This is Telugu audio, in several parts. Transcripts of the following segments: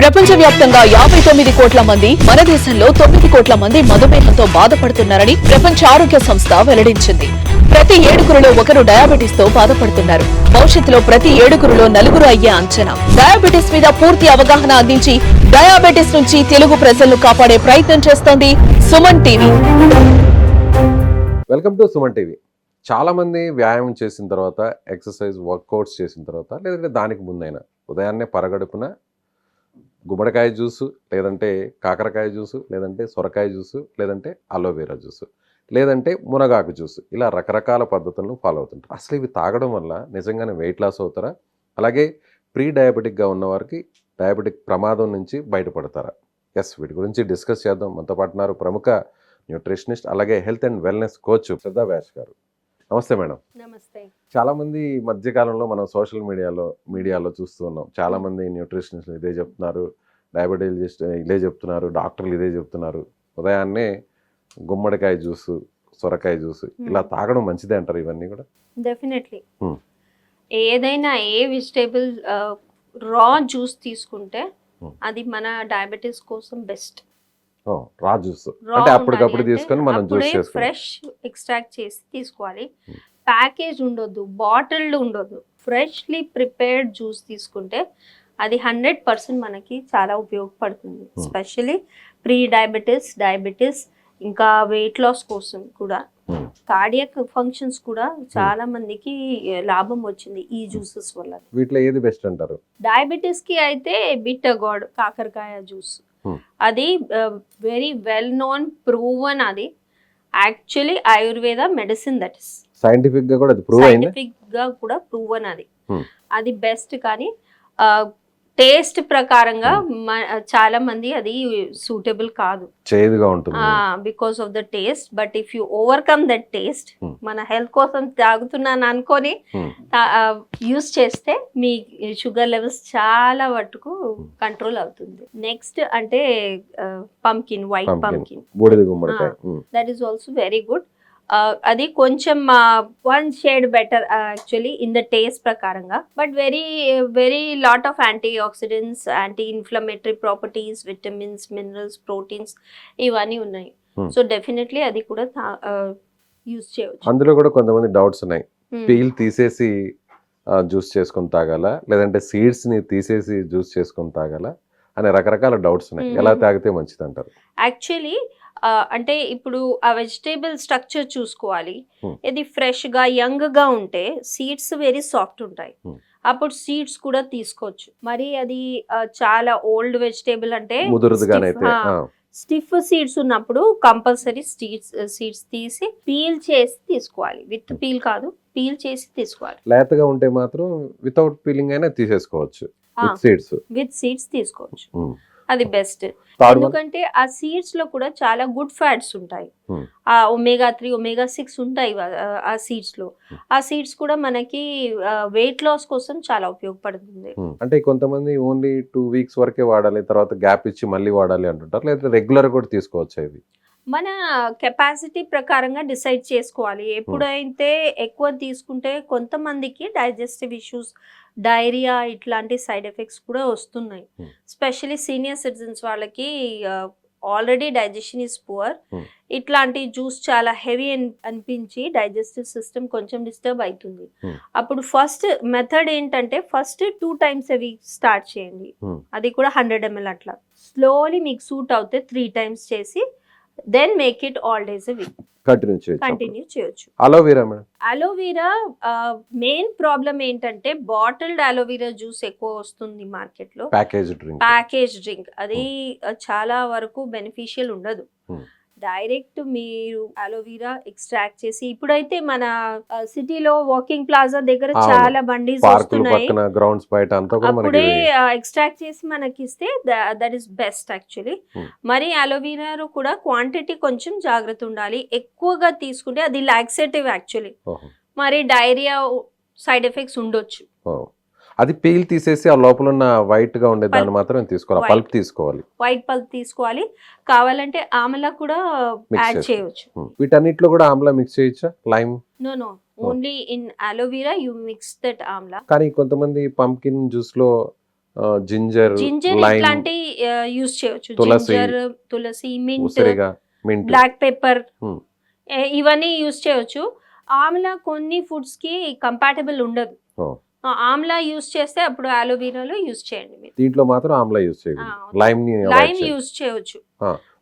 ప్రపంచవ్యాప్తంగా 59 కోట్ల మంది, మన దేశంలో 9 కోట్ల మంది మధుమేహంతో బాధపడుతున్నారని ప్రపంచ ఆరోగ్య సంస్థ వెల్లడించింది. ప్రతి 7గురిలో ఒకరు డయాబెటీస్ తో బాధపడుతున్నారు. భవిష్యత్తులో ప్రతి 7గురిలో 4 అయ్యే అంచనా. డయాబెటీస్ మీద పూర్తి అవగాహన అందించి డయాబెటీస్ నుంచి తెలుగు ప్రజలను కాపాడే ప్రయత్నం చేస్తోంది Suman TV. Welcome to Suman TV. చాలా మంది వ్యాయామం చేసిన తర్వాత, ఎక్సర్సైజ్ వర్కౌట్స్ చేసిన తర్వాత, లేదంటే దానికి ముందైనా ఉదయాన్నే పరగడుపున గుమ్మడికాయ జ్యూసు, లేదంటే కాకరకాయ జ్యూసు, లేదంటే సొరకాయ జ్యూసు, లేదంటే అలోవెరా జ్యూసు, లేదంటే మునగాకు జ్యూసు, ఇలా రకరకాల పద్ధతులను ఫాలో అవుతుంటారు. అసలు ఇవి తాగడం వల్ల నిజంగానే వెయిట్ లాస్ అవుతారా? అలాగే ప్రీ డయాబెటిక్గా ఉన్నవారికి డయాబెటిక్ ప్రమాదం నుంచి బయటపడతారా? వీటి గురించి డిస్కస్ చేద్దాం. మనతో పాటు ఉన్నారు ప్రముఖ న్యూట్రిషనిస్ట్, అలాగే హెల్త్ అండ్ వెల్నెస్ కోచ్ శ్రద్ధా వ్యాస్ గారు. నమస్తే మేడం. నమస్తే. చాలా మంది ఈ మధ్యకాలంలో మనం సోషల్ మీడియాలో చూస్తూ ఉన్నాం. చాలా మంది న్యూట్రిషనిస్టులు ఇదే చెప్తున్నారు, డయాబెటీస్ ఇదే చెప్తున్నారు, డాక్టర్లు ఇదే చెప్తున్నారు. ఉదయాన్నే గుమ్మడికాయ జ్యూసు, సొరకాయ జ్యూసు ఇలా తాగడం మంచిదే అంటారు. ఇవన్నీ కూడా డెఫినెట్లీ ఏదైనా ఏ వెజిటేబుల్ రా జ్యూస్ తీసుకుంటే అది మన డయాబెటీస్ కోసం బెస్ట్. రా జ్యూస్ అంటే అప్పటికప్పుడు తీసుకొని మనం జ్యూస్ చేసుకోవాలి. ఫ్రెష్ ఎక్స్ట్రాక్ట్ చేసి తీసుకోవాలి. ప్యాకేజ్ ఉండొద్దు, బాటిల్డ్ ఉండొద్దు. ఫ్రెష్లీ ప్రిపేర్డ్ జ్యూస్ తీసుకుంటే అది 100% మనకి చాలా ఉపయోగపడుతుంది. ఎస్పెషలీ ప్రీ డయాబెటీస్ ఇంకా వెయిట్ లాస్ కోసం కూడా, కార్డియాక్ ఫంక్షన్స్ కూడా చాలా మందికి లాభం వచ్చింది ఈ జ్యూసెస్ వల్ల. వీటిలో ఏది బెస్ట్ అంటారు? డయాబెటీస్ కి అయితే బిటర్ గార్డ్ కాకరకాయ జ్యూస్, అది వెరీ వెల్ నోన్, ప్రూవన్. అది actually Ayurveda medicine, that is scientific గా కూడా అది ప్రూవ్ అయింది. సైంటిఫిక్ గా కూడా ప్రూవన్. అది బెస్ట్. కానీ టేస్ట్ ప్రకారంగా చాలా మంది అది సూటబుల్ కాదు, చేదుగా ఉంటుంది because of the taste. But if you overcome that taste, మన హెల్త్ కోసం తాగుతున్నాను అనుకొని యూస్ చేస్తే మీ షుగర్ లెవెల్స్ చాలా మటుకు కంట్రోల్ అవుతుంది. నెక్స్ట్ అంటే pumpkin, white pumpkin, that is also very good. అది కొంచెం 1 shade better actually in the taste ప్రకారంగా. But very lot of anti oxidants, anti inflammatory properties, vitamins, minerals, proteins ఇవన్నీ ఉన్నాయి. సో డెఫినెట్లీ అది కూడా యూజ్ చేయవచ్చు. అందులో కూడా కొంతమంది డౌట్స్ ఉన్నాయి. పీల్ తీసేసి జ్యూస్ చేసుకొని తాగాల, లేదంటే సీడ్స్ ని తీసేసి జ్యూస్ చేసుకొని తాగాల అనే రకరకాల డౌట్స్ ఉన్నాయి. ఎలా తాగితే మంచిది అంటారు? యాక్చువల్లీ అంటే ఇప్పుడు ఆ వెజిటేబుల్ స్ట్రక్చర్ చూసుకోవాలి. ఇది ఫ్రెష్ గా యంగ్ గా ఉంటే సీడ్స్ వెరీ సాఫ్ట్ ఉంటాయి, అప్పుడు సీడ్స్ కూడా తీసుకోవచ్చు. మరి అది చాలా ఓల్డ్ వెజిటేబుల్ అంటే స్టిఫ్ సీడ్స్ ఉన్నప్పుడు కంపల్సరీ సీడ్స్ తీసి పీల్ చేసి తీసుకోవాలి. విత్ పీల్ కాదు, పీల్ చేసి తీసుకోవాలి. లేతగా ఉంటే మాత్రం వితౌట్ పీలింగ్ అయినా తీసేసుకోవచ్చు, విత్ సీడ్స్ తీసుకోవచ్చు. అది బెస్ట్. ఎందుకంటే ఆ సీడ్స్ లో కూడా చాలా గుడ్ ఫ్యాట్స్ ఉంటాయి. ఆ omega-3, omega-6 ఉంటాయి ఆ సీడ్స్ లో. ఆ సీడ్స్ కూడా మనకి వెయిట్ లాస్ కోసం చాలా ఉపయోగపడుతుంది. అంటే కొంతమంది ఓన్లీ 2 వీక్స్ వరకే వాడాలి, తర్వాత గ్యాప్ ఇచ్చి మళ్ళీ వాడాలి అంటుంటారు, లేదా రెగ్యులర్ కూడా తీసుకోవచ్చు. ఇది మన కెపాసిటీ ప్రకారంగా డిసైడ్ చేసుకోవాలి. ఎప్పుడైతే ఎక్కువ తీసుకుంటే కొంతమందికి డైజెస్టివ్ ఇష్యూస్, డైరియా ఇట్లాంటి సైడ్ ఎఫెక్ట్స్ కూడా వస్తున్నాయి. స్పెషల్లీ సీనియర్ సిటిజన్స్ వాళ్ళకి ఆల్రెడీ డైజెషన్ ఈస్ పువర్. ఇట్లాంటి జ్యూస్ చాలా హెవీ అనిపించి డైజెస్టివ్ సిస్టమ్ కొంచెం డిస్టర్బ్ అవుతుంది. అప్పుడు ఫస్ట్ మెథడ్ ఏంటంటే first 2 times a week start చేయండి. అది కూడా 100 ml అట్లా. స్లోలీ మీకు సూట్ అవుతే 3 times చేసి then make it all days a week continue చేయొచ్చు. అలోవెరా మెయిన్ ప్రాబ్లం ఏంటంటే బాటిల్డ్ అలోవెరా జ్యూస్ ఎక్కువ వస్తుంది మార్కెట్ లో, ప్యాకేజ్ డ్రింక్. అది చాలా వరకు బెనిఫిషియల్ ఉండదు. డైరెక్ట్ మీరు అలోవెరా ఎక్స్ట్రాక్ట్ చేసి, ఇప్పుడైతే మన సిటీలో వాకింగ్ ప్లాజా దగ్గర చాలా బండీస్ వస్తున్నాయి, అప్పుడే ఎక్స్ట్రాక్ట్ చేసి మనకి ఇస్తే దట్ ఈస్ బెస్ట్ యాక్చువల్లీ. మరి అలోవెరా కూడా క్వాంటిటీ కొంచెం జాగ్రత్త ఉండాలి. ఎక్కువగా తీసుకుంటే అది లాక్సేటివ్ యాక్చువల్లీ. మరి డైరియా సైడ్ ఎఫెక్ట్స్ ఉండొచ్చు. అది పీల్ తీసేసి ఆ లోపల ఉన్న వైట్ గా ఉండే దాన్ని మాత్రం తీసుకోవాలి, పల్ప్ తీసుకోవాలి, వైట్ పల్ప్ తీసుకోవాలి. కావాలంటే ఆమ్లా కూడా యాడ్ చేయొచ్చు. వీటన్నిటిలో కూడా ఆమ్లా మిక్స్ చేయొచ్చా? Lime? No, only in aloe vera you mix that amla. కానీ కొంతమంది పంకిన్ జ్యూస్ లో జింజర్, జింజర్ లైమ్, ఇట్లాంటి యూస్ చేయొచ్చు. తులసి, జింజర్, తులసి, మింట్, ఉసిరిగా, మింట్. Black pepper Hmm. ఇవన్నీ యూస్ చేయొచ్చు. ఆమ్లా కొన్ని ఫుడ్స్ కి కంపాటబుల్ ఉండదు. Oh. ఆమ్లా యూస్ చేస్తే అప్పుడు అలోవెరాలో యూస్ చేయండి మీరు. దీంట్లో మాత్రం ఆమ్లా యూస్ చేయకూడదు. ఆ, లైమ్ ని లైమ్ యూస్ చేయొచ్చు.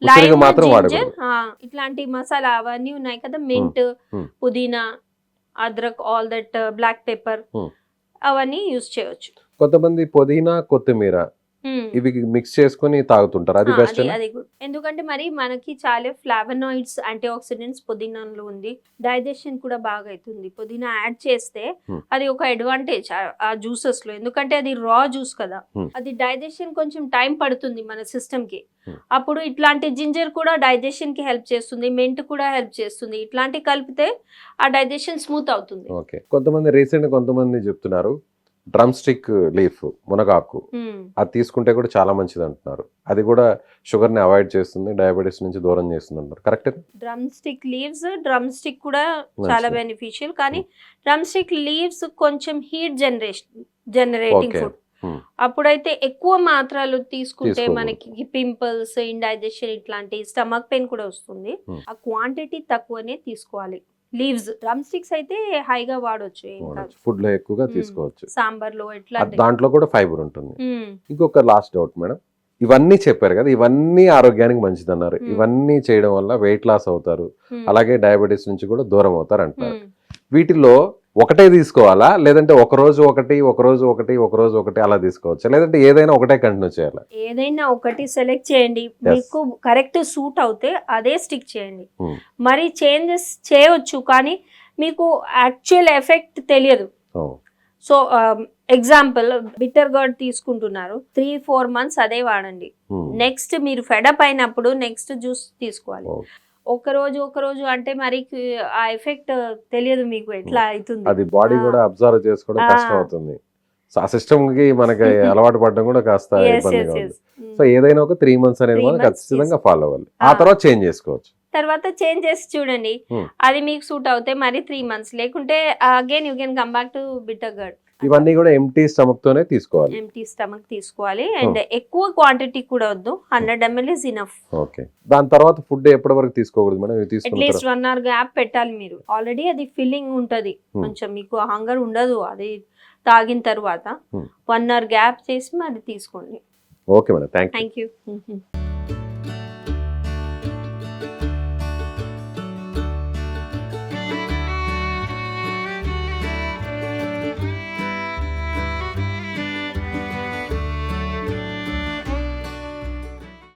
ఉసిరిగా లైమ్, మాత్రం జింజర్, వాడకూడదు. ఇట్లాంటి మసాలా అవన్నీ ఉన్నాయి కదా, మింట్, Hmm. పుదీనా, అద్రక్, all that, black pepper, Hmm. అవన్నీ యూస్ చేయొచ్చు. కొంతమంది పుదీనా, కొత్తిమీర ఇవి మిక్స్ చేసుకొని తాగుతుంటారు. అది బెస్ట్. అది గుడ్. ఎందుకంటే మరి మనకి చాలా ఫ్లావనాయిడ్స్, యాంటీ ఆక్సిడెంట్స్ పుదీనాలో ఉంది. డైజెషన్ కూడా బాగా అవుతుంది. పుదీనా యాడ్ చేస్తే అది ఒక అడ్వాంటేజ్ ఆ జ్యూసెస్ లో. ఎందుకంటే అది రా జ్యూస్ కదా, అది డైజెషన్ కొంచెం టైం పడుతుంది మన సిస్టమ్ కి. అప్పుడు ఇట్లాంటి జింజర్ కూడా డైజెషన్ కి హెల్ప్ చేస్తుంది, మెంట్ కూడా హెల్ప్ చేస్తుంది. ఇట్లాంటి కలిపితే ఆ డైజెషన్ స్మూత్ అవుతుంది. ఓకే. కొంతమంది చెప్తున్నారు డ్రమ్ స్టిక్ లీఫ్, మునగాకు, అది తీసుకుంటే కూడా చాలా మంచిది అంటున్నారు. అది కూడా షుగర్ ని అవాయిడ్ చేస్తుంది, డయాబెటీస్ నుంచి దూరం చేస్తుంది అంటారు. Correct? Drum stick leaves, drum stick కూడా చాలా బెనిఫిషియల్. కానీ డ్రమ్ స్టిక్ లీవ్స్ కొంచెం హీట్ జనరేటింగ్ ఫుడ్. అప్పుడైతే ఎక్కువ మాత్రలు తీసుకుంటే మనకి పింపుల్స్, ఇండైజెషన్, ఇట్లాంటి స్టమక్ పెయిన్ కూడా వస్తుంది. ఆ క్వాంటిటీ తక్కువనే తీసుకోవాలి. లీవ్స్, డ్రమ్ స్టిక్స్ అయితే హైగా వాడొచ్చు, ఫుడ్ లో ఎక్కువగా తీసుకోవచ్చు. సాంబార్ లో ఇట్లా. దాంట్లో కూడా ఫైబర్ ఉంటుంది. ఇంకొక లాస్ట్ డౌట్ మేడం, ఇవన్నీ చెప్పారు కదా, ఇవన్నీ ఆరోగ్యానికి మంచిది అన్నారు. ఇవన్నీ చేయడం వల్ల వెయిట్ లాస్ అవుతారు, అలాగే డయాబెటీస్ నుంచి కూడా దూరం అవుతారు అంటారు. వీటిల్లో ఒకటే తీసుకోవాలా, లేదంటే ఒక రోజు ఒకటి అలా తీసుకోవచ్చా, లేదంటే ఏదైనా ఒకటే కంటిన్యూ చేయాలా? ఏదైనా ఒకటి సెలెక్ట్ చేయండి, మీకు కరెక్ట్ సూట్ అవుతే అదే స్టిక్ చేయండి. మరి చేంజెస్ చేయొచ్చు కానీ మీకు యాక్చువల్ ఎఫెక్ట్ తెలియదు. సో ఎగ్జాంపుల్, బిటర్ గార్డ్ తీసుకుంటున్నారు, 3-4 months అదే వాడండి. నెక్స్ట్ మీరు ఫెడప్ అయినప్పుడు నెక్స్ట్ జ్యూస్ తీసుకోవాలి. ఒక రోజు అంటే మరి ఆ ఎఫెక్ట్ తెలియదు మీకు ఎట్లా అవుతుంది. అది బాడీ కూడా అబ్జర్వ్ చేసుకోవడం కష్టం అవుతుంది. సో ఆ సిస్టమ్ కి మనకి అలవాటు పడడం కూడా కాస్త ఇబ్బందిగా ఉంది. సో ఏదైనా ఒక 3 months అనేది మనం ఖచ్చితంగా ఫాలో అవ్వాలి. ఆ తర్వాత చేంజ్ చేసుకోవచ్చు. తర్వాత చేంజ్ చేసి చూడండి, అది మీకు సూట్ అవుతే మరి 3 months, లేకుంటే again you can come back to bitter gourd. ఇవన్నీ కూడా ఎంటీ స్టమక్ తోనే తీసుకోవాలి. ఎంటీ స్టమక్ తీసుకోవాలి. అండ్ ఎక్కువ క్వాంటిటీ కూడా వద్దు, 100 ml ఇస్ ఇనఫ్. ఓకే. దాని తర్వాత ఫుడ్ ఎప్పటి వరకు తీసుకోకూడదు మేడం? అట్లీస్ట్ 1 hour గ్యాప్ పెట్టాలి మీరు. ఆల్రెడీ అది ఫిల్లింగ్ ఉంటది, కొంచెం మీకు హంగర్ ఉండదు అది తాగిన తర్వాత. 1 hour గ్యాప్ చేసి మరి తీసుకోండి. Okay madam, thank you.